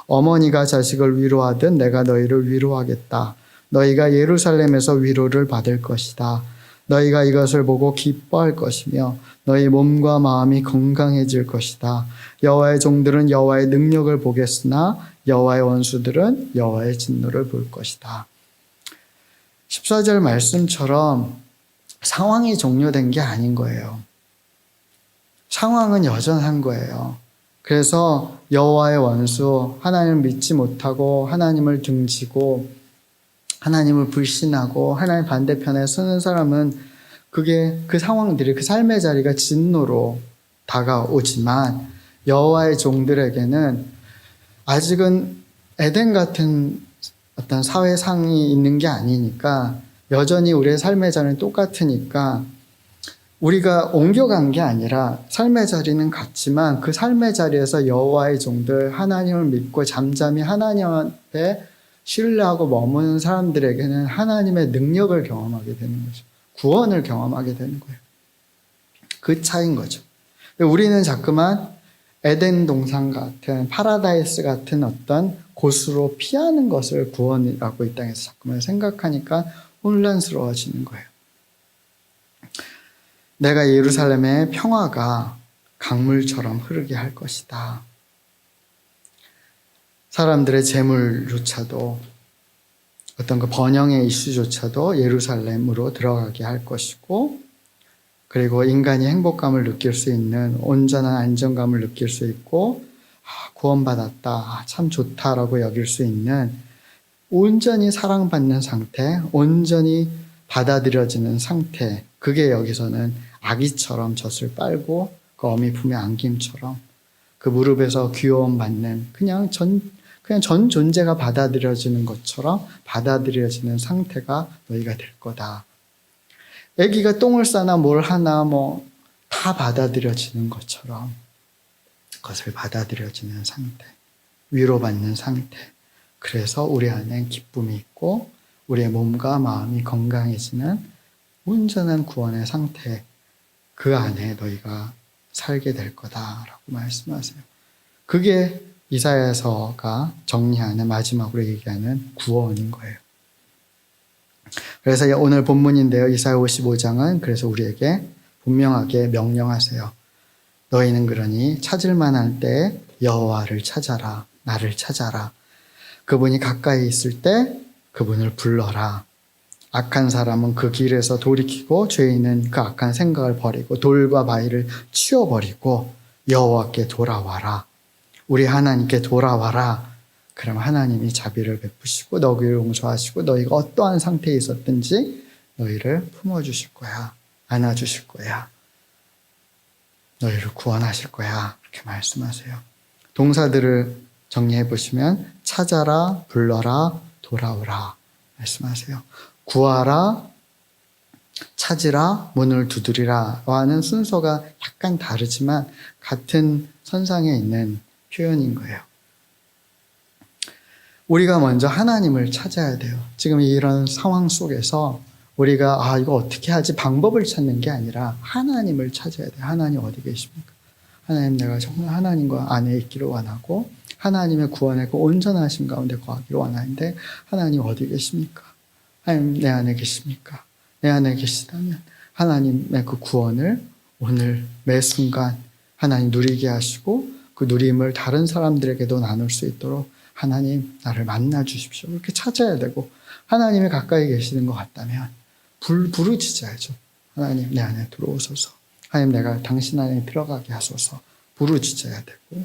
어머니가 자식을 위로하듯 내가 너희를 위로하겠다. 너희가 예루살렘에서 위로를 받을 것이다. 너희가 이것을 보고 기뻐할 것이며 너희 몸과 마음이 건강해질 것이다. 여호와의 종들은 여호와의 능력을 보겠으나 여호와의 원수들은 여호와의 진노를 볼 것이다. 14절 말씀처럼 상황이 종료된 게 아닌 거예요. 상황은 여전한 거예요. 그래서 여호와의 원수, 하나님을 믿지 못하고 하나님을 등지고 하나님을 불신하고 하나님 반대편에 서는 사람은 그게 그 상황들이 그 삶의 자리가 진노로 다가오지만 여호와의 종들에게는 아직은 에덴 같은 어떤 사회상이 있는 게 아니니까 여전히 우리의 삶의 자리는 똑같으니까 우리가 옮겨간 게 아니라 삶의 자리는 같지만 그 삶의 자리에서 여호와의 종들 하나님을 믿고 잠잠히 하나님 앞에 신뢰하고 머무는 사람들에게는 하나님의 능력을 경험하게 되는 거죠. 구원을 경험하게 되는 거예요. 그 차이인 거죠. 우리는 자꾸만 에덴 동산 같은 파라다이스 같은 어떤 곳으로 피하는 것을 구원이라고 이 땅에서 자꾸만 생각하니까 혼란스러워지는 거예요. 내가 예루살렘의 평화가 강물처럼 흐르게 할 것이다. 사람들의 재물조차도 어떤 그 번영의 이슈조차도 예루살렘으로 들어가게 할 것이고, 그리고 인간이 행복감을 느낄 수 있는 온전한 안정감을 느낄 수 있고, 구원받았다, 참 좋다라고 여길 수 있는 온전히 사랑받는 상태, 온전히 받아들여지는 상태, 그게 여기서는 아기처럼 젖을 빨고 그 어미 품에 안김처럼 그 무릎에서 귀여움받는 그냥 전 존재가 받아들여지는 것처럼 받아들여지는 상태가 너희가 될 거다. 아기가 똥을 싸나 뭘 하나 다 받아들여지는 것처럼 그것을 받아들여지는 상태, 위로받는 상태. 그래서 우리 안에 기쁨이 있고 우리의 몸과 마음이 건강해지는 온전한 구원의 상태, 그 안에 너희가 살게 될 거다라고 말씀하세요. 그게 이사야서가 정리하는, 마지막으로 얘기하는 구원인 거예요. 그래서 오늘 본문인데요. 이사야 55장은 그래서 우리에게 분명하게 명령하세요. 너희는 그러니 찾을 만할 때 여호와를 찾아라. 나를 찾아라. 그분이 가까이 있을 때 그분을 불러라. 악한 사람은 그 길에서 돌이키고 죄인은 그 악한 생각을 버리고 돌과 바위를 치워버리고 여호와께 돌아와라. 우리 하나님께 돌아와라. 그럼 하나님이 자비를 베푸시고 너희를 용서하시고 너희가 어떠한 상태에 있었든지 너희를 품어주실 거야. 안아주실 거야. 너희를 구원하실 거야. 이렇게 말씀하세요. 동사들을 정리해 보시면 찾아라, 불러라, 돌아오라 말씀하세요. 구하라, 찾으라, 문을 두드리라 하는 순서가 약간 다르지만 같은 선상에 있는 표현인 거예요. 우리가 먼저 하나님을 찾아야 돼요. 지금 이런 상황 속에서 우리가 이거 어떻게 하지 방법을 찾는 게 아니라 하나님을 찾아야 돼요. 하나님 어디 계십니까? 하나님, 내가 정말 하나님과 안에 있기를 원하고 하나님의 구원의 그 온전하신 가운데 거하기를 원하는데 하나님 어디 계십니까? 하나님 내 안에 계십니까? 내 안에 계시다면 하나님의 그 구원을 오늘 매 순간 하나님 누리게 하시고 그 누림을 다른 사람들에게도 나눌 수 있도록 하나님 나를 만나 주십시오. 그렇게 찾아야 되고, 하나님이 가까이 계시는 것 같다면 부르짖어야죠. 하나님 내 안에 들어오소서. 하나님 내가 당신 안에 들어가게 하소서. 부르짖어야 되고,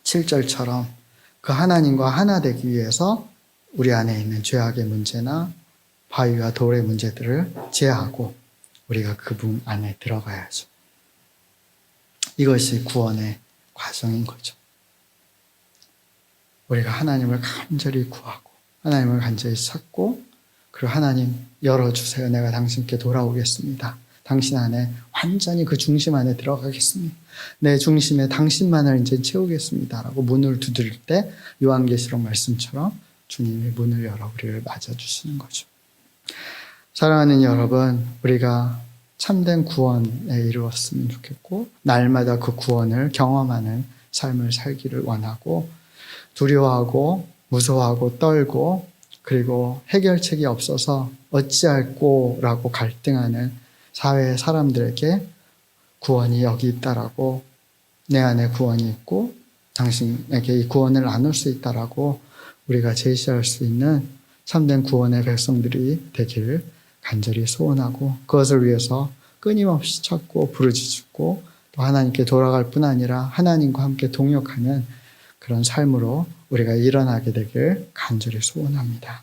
7절처럼 그 하나님과 하나 되기 위해서 우리 안에 있는 죄악의 문제나 바위와 돌의 문제들을 제하고 우리가 그분 안에 들어가야죠. 이것이 구원의 과정인 거죠. 우리가 하나님을 간절히 구하고 하나님을 간절히 찾고, 그리고 하나님 열어주세요. 내가 당신께 돌아오겠습니다. 당신 안에 완전히 그 중심 안에 들어가겠습니다. 내 중심에 당신만을 이제 채우겠습니다. 라고 문을 두드릴 때 요한계시록 말씀처럼 주님이 문을 열어 우리를 맞아주시는 거죠. 사랑하는 여러분, 우리가 참된 구원에 이르렀으면 좋겠고 날마다 그 구원을 경험하는 삶을 살기를 원하고, 두려워하고 무서워하고 떨고 그리고 해결책이 없어서 어찌할꼬라고 갈등하는 사회의 사람들에게 구원이 여기 있다라고, 내 안에 구원이 있고 당신에게 이 구원을 나눌 수 있다라고 우리가 제시할 수 있는 참된 구원의 백성들이 되기를 간절히 소원하고, 그것을 위해서 끊임없이 찾고 부르짖고 또 하나님께 돌아갈 뿐 아니라 하나님과 함께 동역하는 그런 삶으로 우리가 일어나게 되길 간절히 소원합니다.